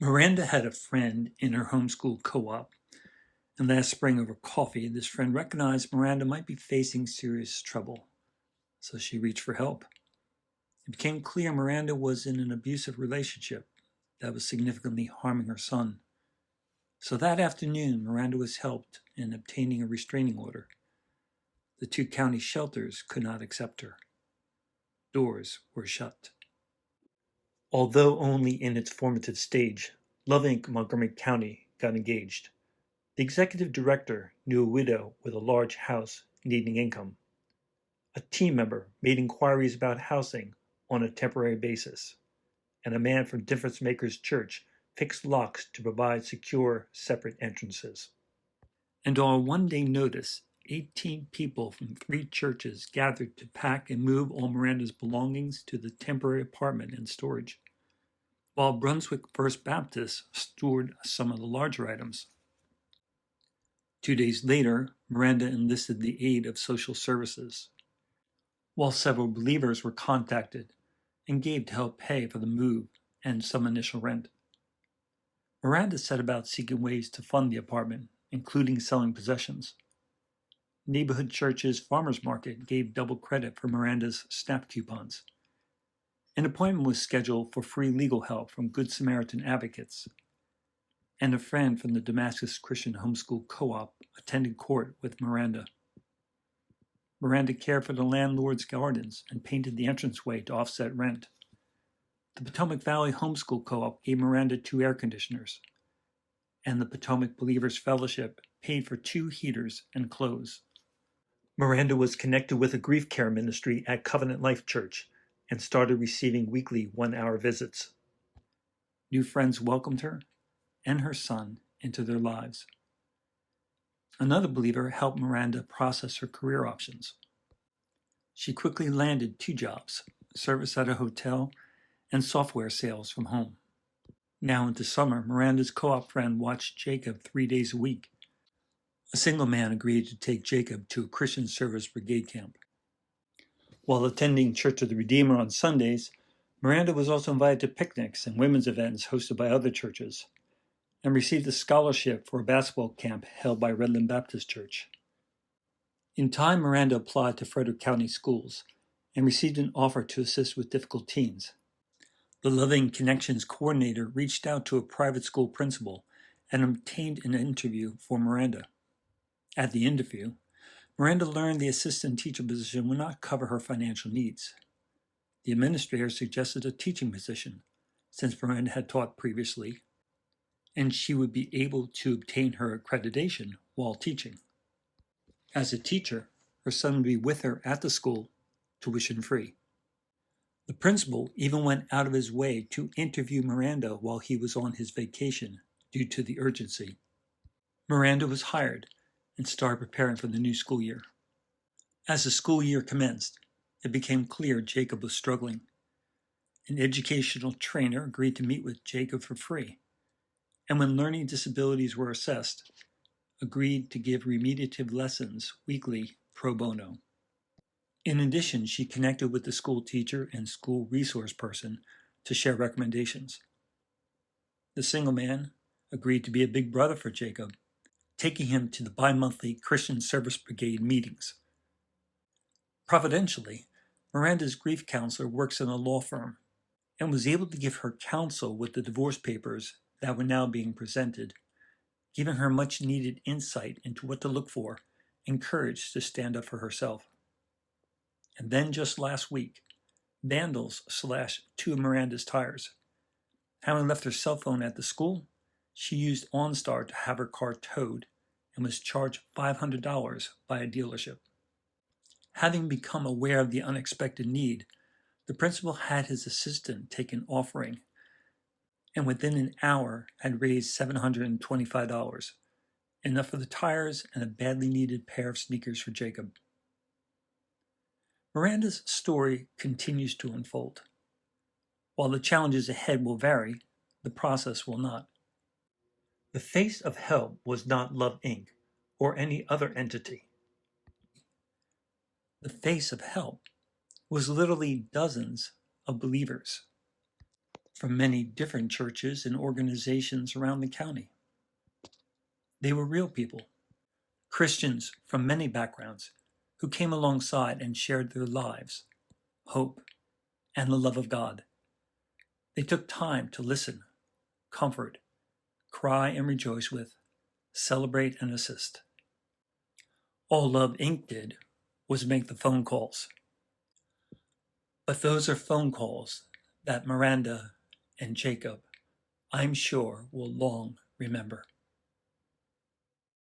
Miranda had a friend in her homeschool co-op, and last spring over coffee, this friend recognized Miranda might be facing serious trouble, so she reached for help. It became clear Miranda was in an abusive relationship that was significantly harming her son. So that afternoon, Miranda was helped in obtaining a restraining order. The two county shelters could not accept her. Doors were shut. Although only in its formative stage, INC of Montgomery County got engaged. The executive director knew a widow with a large house needing income. A team member made inquiries about housing on a temporary basis, and a man from Difference Makers Church fixed locks to provide secure, separate entrances. And on a one-day notice, 18 people from 3 churches gathered to pack and move all Miranda's belongings to the temporary apartment in storage, while Brunswick First Baptist stored some of the larger items. 2 days later, Miranda enlisted the aid of social services, while several believers were contacted and gave to help pay for the move and some initial rent. Miranda set about seeking ways to fund the apartment, including selling possessions. Neighborhood Church's farmers market gave double credit for Miranda's SNAP coupons. An appointment was scheduled for free legal help from Good Samaritan advocates, and a friend from the Damascus Christian Homeschool Co-op attended court with Miranda. Miranda cared for the landlord's gardens and painted the entranceway to offset rent. The Potomac Valley Homeschool Co-op gave Miranda 2 air conditioners, and the Potomac Believers Fellowship paid for 2 heaters and clothes. Miranda was connected with a grief care ministry at Covenant Life Church and started receiving weekly 1-hour visits. New friends welcomed her and her son into their lives. Another believer helped Miranda process her career options. She quickly landed 2 jobs, service at a hotel and software sales from home. Now into summer, Miranda's co-op friend watched Jacob 3 days a week. A single man agreed to take Jacob to a Christian Service Brigade camp. While attending Church of the Redeemer on Sundays, Miranda was also invited to picnics and women's events hosted by other churches, and received a scholarship for a basketball camp held by Redland Baptist Church. In time, Miranda applied to Frederick County Schools and received an offer to assist with difficult teens. The Loving Connections coordinator reached out to a private school principal and obtained an interview for Miranda. At the interview, Miranda learned the assistant teacher position would not cover her financial needs. The administrator suggested a teaching position, since Miranda had taught previously, and she would be able to obtain her accreditation while teaching. As a teacher, her son would be with her at the school, tuition-free. The principal even went out of his way to interview Miranda while he was on his vacation due to the urgency. Miranda was hired and started preparing for the new school year. As the school year commenced, it became clear Jacob was struggling. An educational trainer agreed to meet with Jacob for free, and when learning disabilities were assessed, agreed to give remediative lessons weekly pro bono. In addition, she connected with the school teacher and school resource person to share recommendations. The single man agreed to be a big brother for Jacob, taking him to the bi-monthly Christian Service Brigade meetings. Providentially, Miranda's grief counselor works in a law firm and was able to give her counsel with the divorce papers that were now being presented, giving her much-needed insight into what to look for and courage to stand up for herself. And then just last week, vandals slashed 2 of Miranda's tires. Having left her cell phone at the school, she used OnStar to have her car towed and was charged $500 by a dealership. Having become aware of the unexpected need, the principal had his assistant take an offering, and within an hour had raised $725, enough for the tires and a badly needed pair of sneakers for Jacob. Miranda's story continues to unfold. While the challenges ahead will vary, the process will not. The face of help was not Love Inc. or any other entity. The face of help was literally dozens of believers. from many different churches and organizations around the county. They were real people, Christians from many backgrounds, who came alongside and shared their lives, hope, and the love of God. They took time to listen, comfort, cry and rejoice with, celebrate and assist. All Love Inc. did was make the phone calls. But those are phone calls that Miranda and Jacob, I'm sure, will long remember.